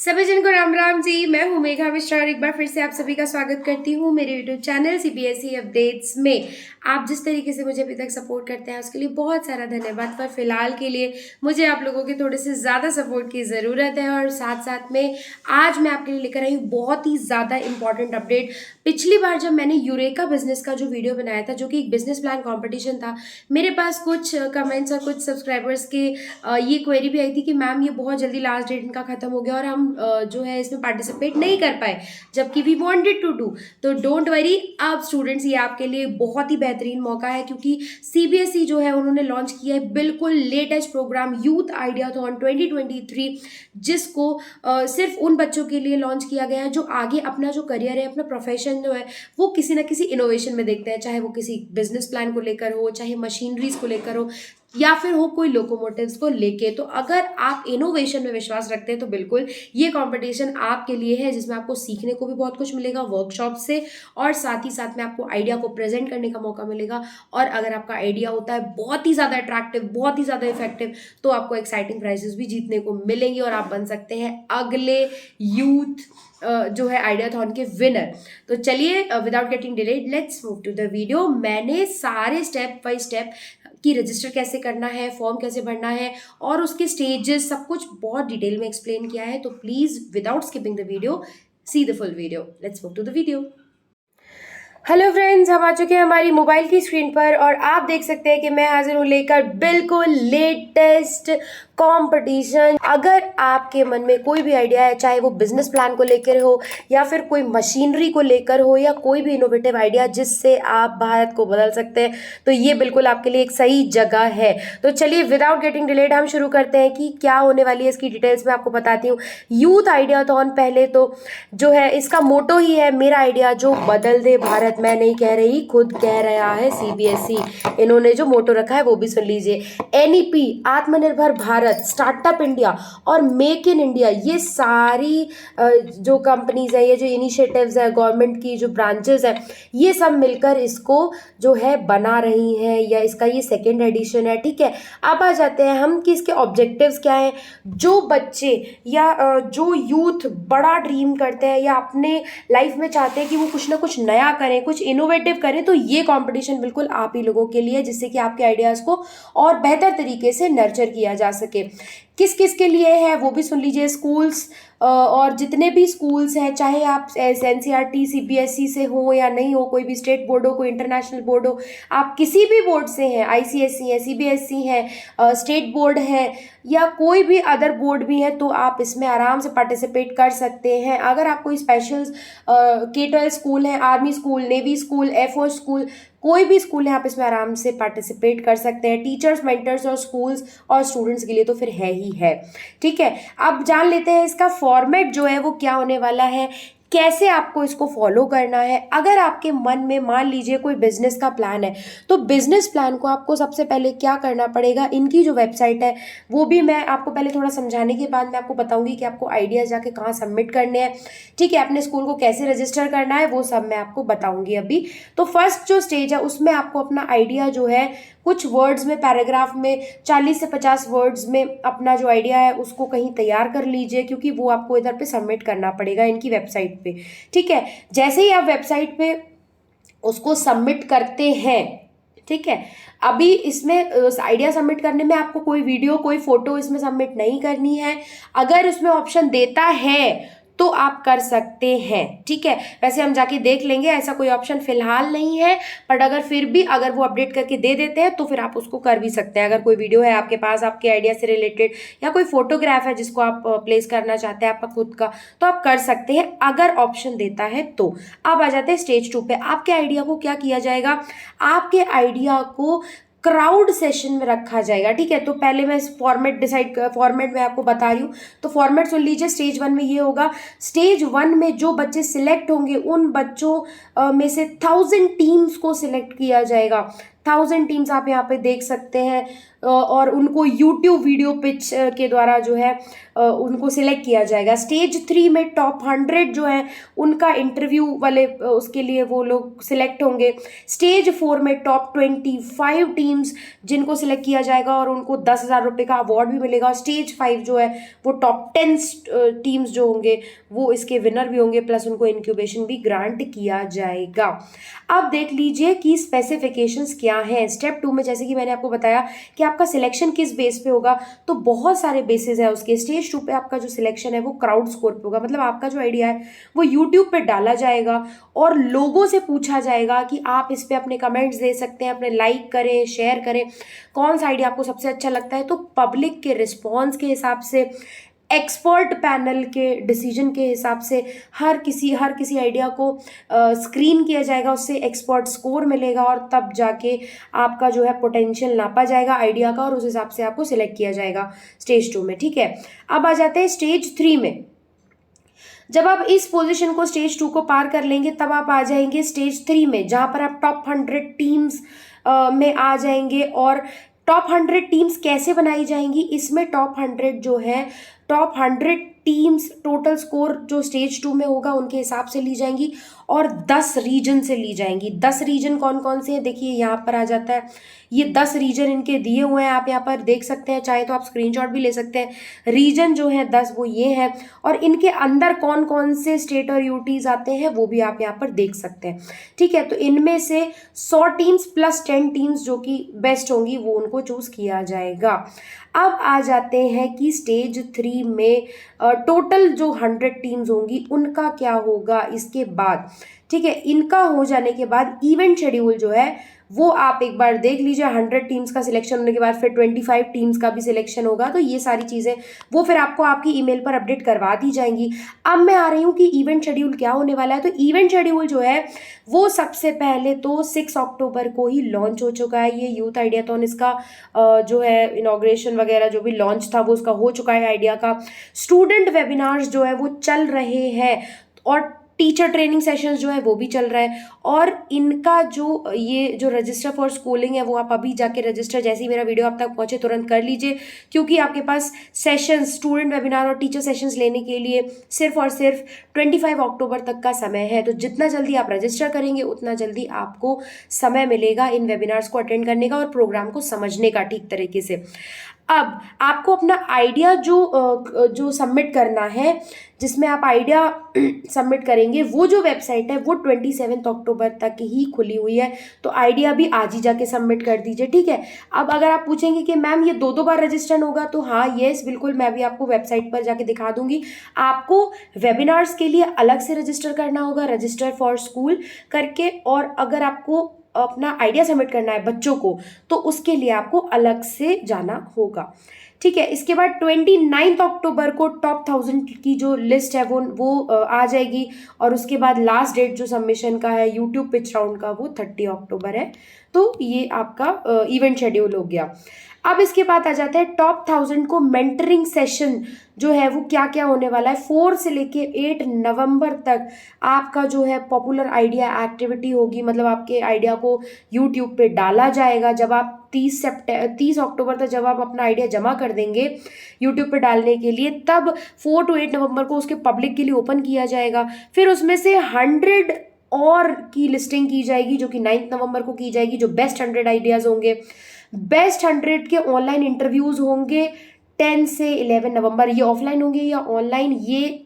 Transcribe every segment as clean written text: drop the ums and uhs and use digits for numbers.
सभी जन को राम राम जी। मैं हूं मेघा मिश्रा और एक बार फिर से आप सभी का स्वागत करती हूं मेरे यूट्यूब चैनल सीबीएसई अपडेट्स में। आप जिस तरीके से मुझे अभी तक सपोर्ट करते हैं उसके लिए बहुत सारा धन्यवाद। पर फिलहाल के लिए मुझे आप लोगों के थोड़े से ज़्यादा सपोर्ट की ज़रूरत है और साथ साथ में आज मैं आपके लिए लेकर आई हूँ बहुत ही ज़्यादा इंपॉर्टेंट अपडेट। पिछली बार जब मैंने यूरेका बिजनेस का जो वीडियो बनाया था, जो कि एक बिजनेस प्लान कॉम्पिटिशन था, मेरे पास कुछ कमेंट्स और कुछ सब्सक्राइबर्स के ये क्वेरी भी आई थी कि मैम ये बहुत जल्दी लास्ट डेट इनका खत्म हो गया और हम जो है इसमें पार्टिसिपेट नहीं कर पाए, जबकि वी वांटेड टू डू। तो डोंट वरी, अब स्टूडेंट्स ये आपके लिए बहुत ही बेहतरीन मौका है, क्योंकि सीबीएसई जो है उन्होंने लॉन्च किया है बिल्कुल लेटेस्ट प्रोग्राम यूथ आइडियाथॉन 2023, जिसको सिर्फ उन बच्चों के लिए लॉन्च किया गया है जो आगे अपना जो करियर है, अपना प्रोफेशन जो है वो किसी ना किसी इनोवेशन में देखते हैं, चाहे वो किसी बिजनेस प्लान को लेकर हो, चाहे मशीनरीज को लेकर हो, या फिर हो कोई लोकोमोटिव्स को लेके। तो अगर आप इनोवेशन में विश्वास रखते हैं तो बिल्कुल ये कंपटीशन आपके लिए है, जिसमें आपको सीखने को भी बहुत कुछ मिलेगा वर्कशॉप से, और साथ ही साथ में आपको आइडिया को प्रेजेंट करने का मौका मिलेगा। और अगर आपका आइडिया होता है बहुत ही ज़्यादा अट्रैक्टिव, बहुत ही ज़्यादा इफेक्टिव, तो आपको एक्साइटिंग प्राइजेस भी जीतने को मिलेंगे और आप बन सकते हैं अगले यूथ जो है आइडियाथॉन के विनर। तो चलिए without getting delayed let's move to the video. मैंने सारे स्टेप बाय स्टेप कि रजिस्टर कैसे करना है, फॉर्म कैसे भरना है और उसके स्टेजेस सब कुछ बहुत डिटेल में एक्सप्लेन किया है। तो please without skipping the video see the full video. Let's move to the video. Hello friends, हम आ चुके हैं हमारी मोबाइल की स्क्रीन पर और आप देख सकते हैं कि मैं हाजिर हूँ लेकर बिल्कुल लेटेस्ट कंपटीशन। अगर आपके मन में कोई भी आइडिया है, चाहे वो बिजनेस प्लान को लेकर हो या फिर कोई मशीनरी को लेकर हो या कोई भी इनोवेटिव आइडिया जिससे आप भारत को बदल सकते हैं, तो ये बिल्कुल आपके लिए एक सही जगह है। तो चलिए विदाउट गेटिंग डिलेड हम शुरू करते हैं कि क्या होने वाली है इसकी डिटेल्स में आपको बताती हूँ। यूथ आइडियाथॉन पहले तो जो है इसका मोटो ही है मेरा आइडिया जो बदल दे भारत। मैं नहीं कह रही, खुद कह रहा है सीबीएसई। इन्होंने जो मोटो रखा है वो भी सुन लीजिए। एनईपी आत्मनिर्भर भारत, स्टार्टअप इंडिया और मेक इन इंडिया, ये सारी जो कंपनीज है, ये जो इनिशिएटिव्स है, गवर्नमेंट की जो ब्रांचेस है, ये सब मिलकर इसको जो है बना रही हैं, या इसका ये सेकेंड एडिशन है। ठीक है, अब आ जाते हैं हम कि इसके ऑब्जेक्टिव्स क्या हैं। जो बच्चे या जो यूथ बड़ा ड्रीम करते हैं या अपने लाइफ में चाहते हैं कि वो कुछ ना कुछ नया करें, कुछ इनोवेटिव करें, तो ये कंपटीशन बिल्कुल आप ही लोगों के लिए, जिससे कि आपके आइडियाज को और बेहतर तरीके से नर्चर किया जा सके। किस किस के लिए है वो भी सुन लीजिए। स्कूल्स और जितने भी स्कूल्स हैं, चाहे आप एनसीईआरटी सीबीएसई से हो या नहीं हो, कोई भी स्टेट बोर्ड हो, कोई इंटरनेशनल बोर्ड हो, आप किसी भी बोर्ड से हैं, आईसीएसई है, सीबीएसई है, स्टेट बोर्ड है या कोई भी अदर बोर्ड भी है, तो आप इसमें आराम से पार्टिसिपेट कर सकते हैं। अगर आप कोई स्पेशल K-12 स्कूल है, army school, navy school, air force school, कोई भी स्कूल है, आप इसमें आराम से पार्टिसिपेट कर सकते हैं। टीचर्स, मेंटर्स और स्कूल्स और स्टूडेंट्स के लिए तो फिर है ही है। ठीक है, अब जान लेते हैं इसका फॉर्मेट जो है वो क्या होने वाला है, कैसे आपको इसको फॉलो करना है। अगर आपके मन में मान लीजिए कोई बिजनेस का प्लान है, तो बिजनेस प्लान को आपको सबसे पहले क्या करना पड़ेगा, इनकी जो वेबसाइट है वो भी मैं आपको पहले थोड़ा समझाने के बाद मैं आपको बताऊंगी कि आपको आइडिया जाके कहाँ सबमिट करने हैं। ठीक है, अपने स्कूल को कैसे रजिस्टर करना है वो सब मैं आपको बताऊंगी अभी। तो फर्स्ट जो स्टेज है उसमें आपको अपना आइडिया जो है कुछ वर्ड्स में, पैराग्राफ में 40 से 50 वर्ड्स में अपना जो आइडिया है उसको कहीं तैयार कर लीजिए, क्योंकि वो आपको इधर पे सबमिट करना पड़ेगा इनकी वेबसाइट पे। ठीक है, जैसे ही आप वेबसाइट पे उसको सबमिट करते हैं, ठीक है, अभी इसमें आइडिया सबमिट करने में आपको कोई वीडियो, कोई फोटो इसमें सबमिट नहीं करनी है। अगर उसमें ऑप्शन देता है तो आप कर सकते हैं। ठीक है, वैसे हम जाके देख लेंगे, ऐसा कोई ऑप्शन फिलहाल नहीं है, बट अगर फिर भी अगर वो अपडेट करके दे देते हैं तो फिर आप उसको कर भी सकते हैं। अगर कोई वीडियो है आपके पास आपके आइडिया से रिलेटेड या कोई फोटोग्राफ है जिसको आप प्लेस करना चाहते हैं आपका खुद का, तो आप कर सकते हैं अगर ऑप्शन देता है तो। अब आ जाते हैं स्टेज 2 पे। आपके आइडिया को क्या किया जाएगा, आपके आइडिया को क्राउड सेशन में रखा जाएगा। ठीक है, तो पहले मैं फॉर्मेट में आपको बता रही हूँ, तो फॉर्मेट सुन लीजिए। स्टेज 1 में ये होगा, स्टेज 1 में जो बच्चे सिलेक्ट होंगे उन बच्चों में से 1000 टीम्स को सिलेक्ट किया जाएगा। 1000 टीम्स आप यहाँ पे देख सकते हैं और उनको यूट्यूब वीडियो पिच के द्वारा जो है उनको सिलेक्ट किया जाएगा। स्टेज 3 में टॉप 100 जो है उनका इंटरव्यू वाले उसके लिए वो लोग सिलेक्ट होंगे। स्टेज 4 में टॉप 25 टीम्स जिनको सिलेक्ट किया जाएगा और उनको 10,000 रुपये का अवार्ड भी मिलेगा। स्टेज 5 जो है वो टॉप 10 टीम्स जो होंगे वो इसके विनर भी होंगे, प्लस उनको इंक्यूबेशन भी ग्रांट किया जाएगा। अब देख लीजिए कि स्पेसिफिकेशंस क्या हैं। स्टेप 2 में जैसे कि मैंने आपको बताया कि आपका सिलेक्शन किस बेस पे होगा, तो बहुत सारे बेसिस है उसके। स्टेज 2 पे आपका जो सिलेक्शन है वो क्राउड स्कोर पे होगा, मतलब आपका जो आइडिया है वो यूट्यूब पे डाला जाएगा और लोगों से पूछा जाएगा कि आप इस पे अपने कमेंट्स दे सकते हैं, अपने लाइक करें, शेयर करें, कौन सा आइडिया आपको सबसे अच्छा लगता है। तो पब्लिक के रिस्पॉन्स के हिसाब से, एक्सपर्ट पैनल के डिसीजन के हिसाब से हर किसी आइडिया को स्क्रीन किया जाएगा, उससे एक्सपर्ट स्कोर मिलेगा और तब जाके आपका जो है पोटेंशियल नापा जाएगा आइडिया का और उस हिसाब से आपको सिलेक्ट किया जाएगा स्टेज 2 में। ठीक है, अब आ जाते हैं स्टेज 3 में। जब आप इस पोजीशन को स्टेज 2 को पार कर लेंगे तब आप आ जाएंगे स्टेज 3 में, जहां पर आप टॉप 100 टीम्स में आ जाएंगे। और टॉप 100 टीम्स कैसे बनाई जाएंगी, इसमें टॉप 100 जो है टॉप 100 टीम्स टोटल स्कोर जो स्टेज 2 में होगा उनके हिसाब से ली जाएंगी और 10 रीजन से ली जाएंगी। 10 रीजन कौन कौन से हैं देखिए यहाँ पर आ जाता है, ये 10 रीजन इनके दिए हुए हैं, आप यहाँ पर देख सकते हैं, चाहे तो आप स्क्रीनशॉट भी ले सकते हैं। रीजन जो है 10 वो ये है और इनके अंदर कौन कौन से स्टेट और यूटीज आते हैं वो भी आप यहाँ पर देख सकते हैं। ठीक है, तो इनमें से 100 टीम्स प्लस 10 टीम्स जो कि बेस्ट होंगी वो उनको चूज किया जाएगा। अब आ जाते हैं कि स्टेज 3 में टोटल जो 100 टीम्स होंगी उनका क्या होगा इसके बाद। ठीक है, इनका हो जाने के बाद इवेंट शेड्यूल जो है वो आप एक बार देख लीजिए। 100 टीम्स का सिलेक्शन होने के बाद फिर 25 टीम्स का भी सिलेक्शन होगा, तो ये सारी चीज़ें वो फिर आपको आपकी ईमेल पर अपडेट करवा दी जाएंगी। अब मैं आ रही हूँ कि इवेंट शेड्यूल क्या होने वाला है। तो इवेंट शेड्यूल जो है वो सबसे पहले तो 6 अक्टूबर को ही लॉन्च हो चुका है। ये यूथ आइडियाथॉन, इसका जो है इनॉग्रेशन वगैरह जो भी लॉन्च था वो उसका हो चुका है आइडिया का। स्टूडेंट वेबिनार्स जो है वो चल रहे हैं और टीचर ट्रेनिंग सेशंस जो है वो भी चल रहा है। और इनका जो ये जो रजिस्टर फॉर स्कूलिंग है वो आप अभी जाके रजिस्टर जैसे ही मेरा वीडियो आप तक पहुंचे तुरंत कर लीजिए, क्योंकि आपके पास सेशंस, स्टूडेंट वेबिनार और टीचर सेशंस लेने के लिए सिर्फ और सिर्फ 25 अक्टूबर तक का समय है। तो जितना जल्दी आप रजिस्टर करेंगे उतना जल्दी आपको समय मिलेगा इन वेबिनार्स को अटेंड करने का और प्रोग्राम को समझने का ठीक तरीके से। अब आपको अपना आइडिया जो सबमिट करना है, जिसमें आप आइडिया सबमिट करेंगे, वो जो वेबसाइट है वो 27 अक्टूबर तक ही खुली हुई है। तो आइडिया भी आज ही जाके सबमिट कर दीजिए। ठीक है, अब अगर आप पूछेंगे कि मैम ये दो बार रजिस्टर होगा, तो हाँ यस बिल्कुल, मैं भी आपको वेबसाइट पर जाके दिखा दूंगी। आपको वेबिनार्स के लिए अलग से रजिस्टर करना होगा, रजिस्टर फॉर स्कूल करके, और अगर आपको अपना आइडिया सबमिट करना है बच्चों को तो उसके लिए आपको अलग से जाना होगा। ठीक है, इसके बाद 29 अक्टूबर को टॉप 1000 की जो लिस्ट है वो आ जाएगी और उसके बाद लास्ट डेट जो सबमिशन का है यूट्यूब पिच राउंड का वो 30 अक्टूबर है। तो ये आपका इवेंट शेड्यूल हो गया। अब इसके बाद आ जाता है टॉप 1000 को मेंटरिंग सेशन जो है वो क्या क्या होने वाला है। 4 से लेके 8 नवंबर तक आपका जो है पॉपुलर आइडिया एक्टिविटी होगी, मतलब आपके आइडिया को यूट्यूब पे डाला जाएगा। जब आप 30 अक्टूबर तक जब आप अपना आइडिया जमा कर देंगे यूट्यूब पे डालने के लिए, तब 4 to 8 नवंबर को उसके पब्लिक के लिए ओपन किया जाएगा। फिर उसमें से 100 और की लिस्टिंग की जाएगी जो कि 9 नवंबर को की जाएगी, जो बेस्ट 100 आइडियाज होंगे। बेस्ट 100 के ऑनलाइन इंटरव्यूज होंगे 10 से 11 नवंबर। ये ऑफलाइन होंगे या ऑनलाइन ये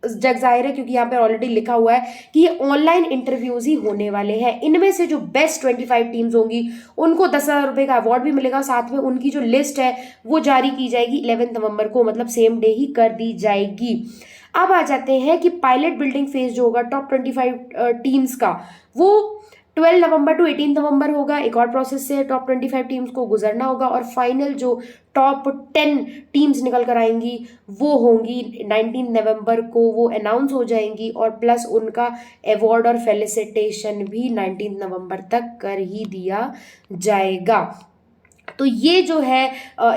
जग जाहिर है, क्योंकि यहाँ पे ऑलरेडी लिखा हुआ है कि ये ऑनलाइन इंटरव्यूज ही होने वाले हैं। इनमें से जो बेस्ट 25 टीम्स होंगी उनको 10,000 रुपये का अवार्ड भी मिलेगा, साथ में उनकी जो लिस्ट है वो जारी की जाएगी 11 नवंबर को, मतलब सेम डे ही कर दी जाएगी। अब आ जाते हैं कि पायलट बिल्डिंग फेज जो होगा टॉप 25 टीम्स का, वो 12 नवंबर टू 18 नवंबर होगा। एक और प्रोसेस से टॉप 25 टीम्स को गुजरना होगा और फाइनल जो टॉप 10 टीम्स निकल कर आएंगी वो होंगी 19 नवंबर को, वो अनाउंस हो जाएंगी और प्लस उनका अवार्ड और फेलिसिटेशन भी 19 नवंबर तक कर ही दिया जाएगा। तो ये जो है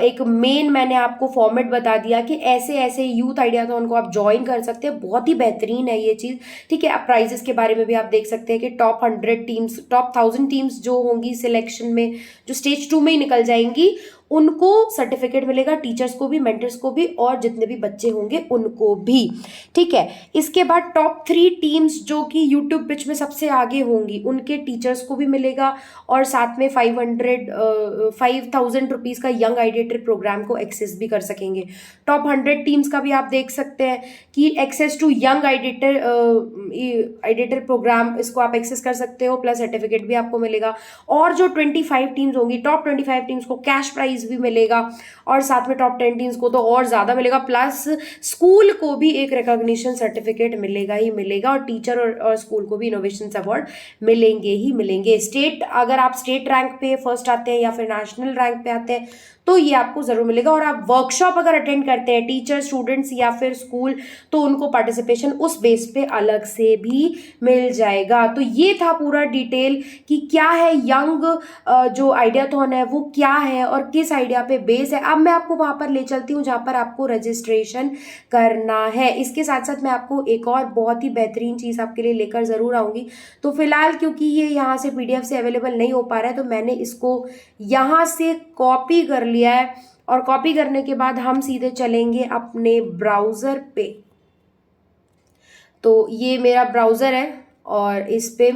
एक मेन मैंने आपको फॉर्मेट बता दिया कि ऐसे ऐसे यूथ आइडियाथॉन को आप ज्वाइन कर सकते हैं। बहुत ही बेहतरीन है ये चीज़। ठीक है, आप प्राइजेस के बारे में भी आप देख सकते हैं कि टॉप 100 टीम्स, टॉप 1000 टीम्स जो होंगी सिलेक्शन में, जो स्टेज 2 में ही निकल जाएंगी, उनको सर्टिफिकेट मिलेगा, टीचर्स को भी, मेंटर्स को भी, और जितने भी बच्चे होंगे उनको भी। ठीक है, इसके बाद टॉप 3 टीम्स जो कि यूट्यूब पिच में सबसे आगे होंगी उनके टीचर्स को भी मिलेगा, और साथ में 5,000 रुपीज़ का यंग आइडिएटर प्रोग्राम को एक्सेस भी कर सकेंगे। टॉप 100 टीम्स का भी आप देख सकते हैं कि एक्सेस टू यंग आइडिएटर प्रोग्राम, इसको आप एक्सेस कर सकते हो, प्लस सर्टिफिकेट भी आपको मिलेगा। और जो 25 टीम्स होंगी, टॉप 25 टीम्स को कैश प्राइज भी मिलेगा, और साथ में टॉप 10 टीम्स को तो और ज़्यादा मिलेगा, प्लस स्कूल को भी एक रिकॉग्निशन सर्टिफिकेट मिलेगा ही मिलेगा, और टीचर और स्कूल को भी इनोवेशन अवार्ड मिलेंगे ही मिलेंगे। स्टेट, अगर आप स्टेट रैंक पे फर्स्ट आते हैं या फिर नेशनल रैंक पे आते हैं तो ये आपको ज़रूर मिलेगा। और आप वर्कशॉप अगर अटेंड करते हैं, टीचर, स्टूडेंट्स या फिर स्कूल, तो उनको पार्टिसिपेशन उस बेस पे अलग से भी मिल जाएगा। तो ये था पूरा डिटेल कि क्या है यंग जो आइडियाथॉन है वो क्या है और किस आइडिया पे बेस है। अब मैं आपको वहाँ पर ले चलती हूँ जहाँ पर आपको रजिस्ट्रेशन करना है। इसके साथ साथ मैं आपको एक और बहुत ही बेहतरीन चीज़ आपके लिए लेकर ज़रूर आऊँगी। तो फिलहाल क्योंकि ये यहाँ से PDF से अवेलेबल नहीं हो पा रहा है, तो मैंने इसको यहाँ से कॉपी कर लिया है, और कॉपी करने के बाद हम सीधे चलेंगे अपने ब्राउज़र पे। तो ये मेरा ब्राउज़र है, और इस पे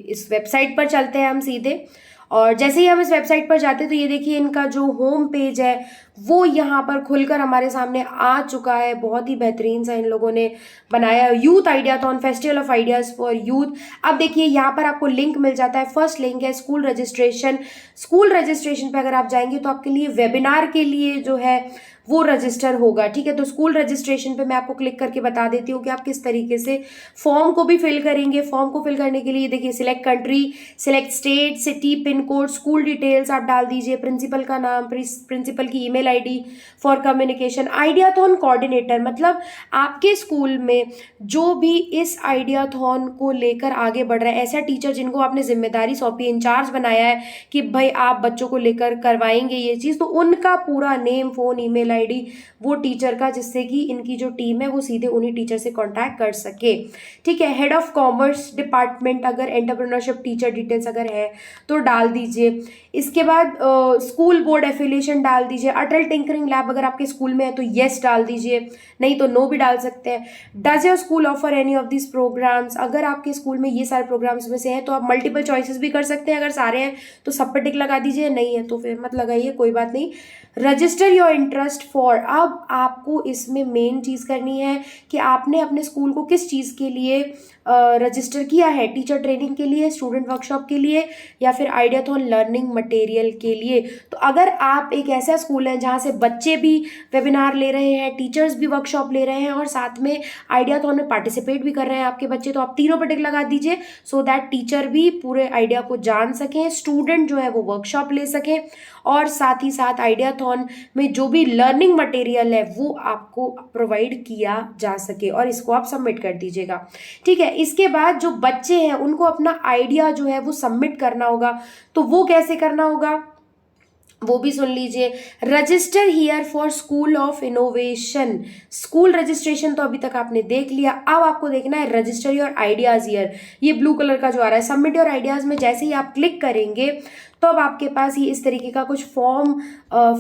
इस वेबसाइट पर चलते हैं हम सीधे। और जैसे ही हम इस वेबसाइट पर जाते हैं तो ये देखिए इनका जो होम पेज है वो यहाँ पर खुलकर हमारे सामने आ चुका है। बहुत ही बेहतरीन सा इन लोगों ने बनाया है, youth ideathon, festival of ideas for youth. अब देखिए यहाँ पर आपको लिंक मिल जाता है। फर्स्ट लिंक है स्कूल रजिस्ट्रेशन। स्कूल रजिस्ट्रेशन पे अगर आप जाएंगे तो आपके लिए वेबिनार के लिए जो है वो रजिस्टर होगा। ठीक है, तो स्कूल रजिस्ट्रेशन पे मैं आपको क्लिक करके बता देती हूँ कि आप किस तरीके से फॉर्म को भी फिल करेंगे। फॉर्म को फिल करने के लिए देखिए select country, select state, city, pin code, school details आप डाल दीजिए, प्रिंसिपल का नाम, प्रिंसिपल की email ID for communication. Ideathon coordinator, मतलब आपके स्कूल में जो भी इस आइडियाथॉन को लेकर आगे बढ़ रहा है, ऐसा टीचर जिनको आपने जिम्मेदारी सौंपी, इंचार्ज बनाया है कि भाई आप बच्चों को लेकर करवाएंगे ये चीज़, तो उनका पूरा नेम, फ़ोन, ईमेल आईडी वो टीचर का, जिससे कि इनकी जो टीम है वो सीधे उन्हीं टीचर से कांटेक्ट कर सके। ठीक है, हेड ऑफ कॉमर्स डिपार्टमेंट, अगर एंटरप्रेन्योरशिप टीचर डिटेल्स अगर है तो डाल दीजिए। इसके बाद स्कूल बोर्ड एफिलिएशन डाल दीजिए। अटल टिंकरिंग लैब अगर आपके स्कूल में है तो येस डाल दीजिए, नहीं तो नो भी डाल सकते हैं। Does your school offer any of this programs, अगर आपके स्कूल में ये सारे प्रोग्राम्स में से हैं तो आप मल्टीपल चॉइसेस भी कर सकते हैं। अगर सारे हैं तो सब पे टिक लगा दीजिए, नहीं है तो फिर मत लगाइए, कोई बात नहीं। रजिस्टर योर इंटरेस्ट फॉर, अब आपको इसमें मेन चीज़ करनी है कि आपने अपने स्कूल को किस चीज़ के लिए रजिस्टर किया है, टीचर ट्रेनिंग के लिए, स्टूडेंट वर्कशॉप के लिए, या फिर आइडियाथॉन लर्निंग मटेरियल के लिए। तो अगर आप एक ऐसा स्कूल है जहाँ से बच्चे भी वेबिनार ले रहे हैं, टीचर्स भी वर्कशॉप ले रहे हैं और साथ में आइडियाथॉन में पार्टिसिपेट भी कर रहे हैं आपके बच्चे, तो आप तीनों पे टिक लगा दीजिए, सो दैट टीचर भी पूरे आइडिया को जान सकें, स्टूडेंट जो है वो वर्कशॉप ले सकें, और साथ ही साथ आइडियाथॉन में जो भी लर्निंग मटेरियल है वो आपको प्रोवाइड किया जा सके, और इसको आप सबमिट कर दीजिएगा। ठीक है, इसके बाद जो बच्चे हैं उनको अपना आइडिया जो है वो सबमिट करना होगा। तो वो कैसे करना होगा वो भी सुन लीजिए। Register here for school of innovation, school registration तो अभी तक आपने देख लिया। अब आपको देखना है रजिस्टर योर आइडियाज हियर, ये ब्लू कलर का जो आ रहा है, सबमिट योर आइडियाज में जैसे ही आप क्लिक करेंगे तो अब आपके पास ये इस तरीके का कुछ फॉर्म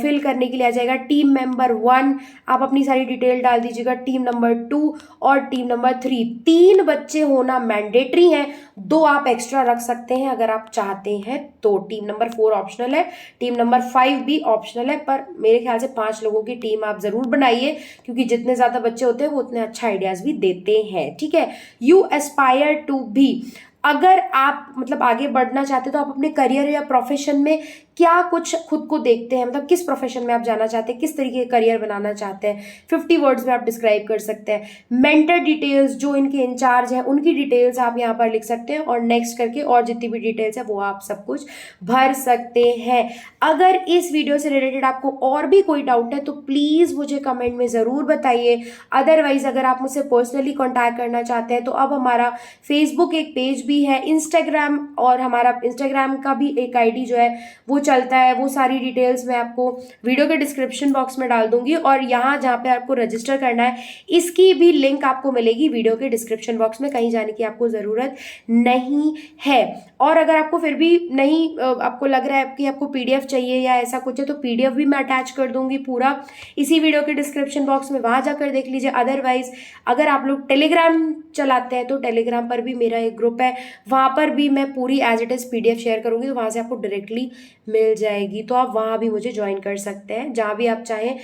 फिल करने के लिए आ जाएगा। टीम मेंबर 1 आप अपनी सारी डिटेल डाल दीजिएगा, टीम नंबर 2 और टीम नंबर 3। 3 बच्चे होना मैंडेटरी है, 2 आप एक्स्ट्रा रख सकते हैं अगर आप चाहते हैं तो। टीम नंबर 4 ऑप्शनल है, टीम नंबर 5 भी ऑप्शनल है, पर मेरे ख्याल से 5 लोगों की टीम आप जरूर बनाइए, क्योंकि जितने ज्यादा बच्चे होते हैं वो उतने अच्छा आइडियाज भी देते हैं। ठीक है, यू एस्पायर टू बी, अगर आप मतलब आगे बढ़ना चाहते हैं तो आप अपने करियर या प्रोफेशन में क्या कुछ खुद को देखते हैं, मतलब किस प्रोफेशन में आप जाना चाहते हैं, किस तरीके का करियर बनाना चाहते हैं, 50 वर्ड्स में आप डिस्क्राइब कर सकते हैं। मेंटर डिटेल्स, जो इनके इंचार्ज हैं उनकी डिटेल्स आप यहाँ पर लिख सकते हैं, और नेक्स्ट करके और जितनी भी डिटेल्स है वो आप सब कुछ भर सकते हैं। अगर इस वीडियो से रिलेटेड आपको और भी कोई डाउट है तो प्लीज़ मुझे कमेंट में ज़रूर बताइए। अदरवाइज अगर आप मुझसे पर्सनली कॉन्टैक्ट करना चाहते हैं तो अब हमारा फेसबुक एक पेज भी है, इंस्टाग्राम, और हमारा इंस्टाग्राम का भी एक आईडी जो है वो चलता है, वो सारी डिटेल्स मैं आपको वीडियो के डिस्क्रिप्शन बॉक्स में डाल दूंगी, और यहाँ जहाँ पे आपको रजिस्टर करना है इसकी भी लिंक आपको मिलेगी वीडियो के डिस्क्रिप्शन बॉक्स में, कहीं जाने की आपको ज़रूरत नहीं है। और अगर आपको फिर भी नहीं आपको लग रहा है कि आपको पीडीएफ चाहिए या ऐसा कुछ है, तो पीडीएफ भी मैं अटैच कर दूंगी पूरा इसी वीडियो के डिस्क्रिप्शन बॉक्स में, वहाँ जाकर देख लीजिए। अदरवाइज अगर आप लोग टेलीग्राम चलाते हैं तो टेलीग्राम पर भी मेरा एक ग्रुप है, वहाँ पर भी मैं पूरी as it is PDF share करूँगी, तो वहाँ से आपको डायरेक्टली मिल जाएगी, तो आप वहाँ भी मुझे ज्वाइन कर सकते हैं, जहाँ भी आप चाहें।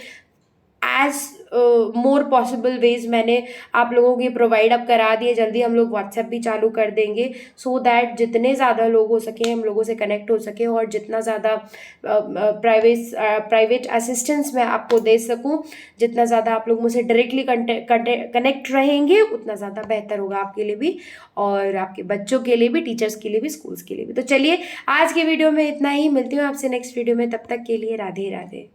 एज मोर पॉसिबल वेज मैंने आप लोगों की प्रोवाइड अब करा दिए। जल्दी हम लोग व्हाट्सएप भी चालू कर देंगे, सो दैट जितने ज़्यादा लोग हो सके हम लोगों से कनेक्ट हो सके, और जितना ज़्यादा प्राइवेट असिस्टेंस मैं आपको दे सकूं, जितना ज़्यादा आप लोग मुझसे डायरेक्टली कनेक्ट रहेंगे उतना ज़्यादा बेहतर होगा आपके लिए भी, और आपके बच्चों के लिए भी, टीचर्स के लिए भी, स्कूल्स के लिए भी। तो चलिए आज की वीडियो में इतना ही, मिलती हूँ आपसे नेक्स्ट वीडियो में, तब तक के लिए राधे राधे।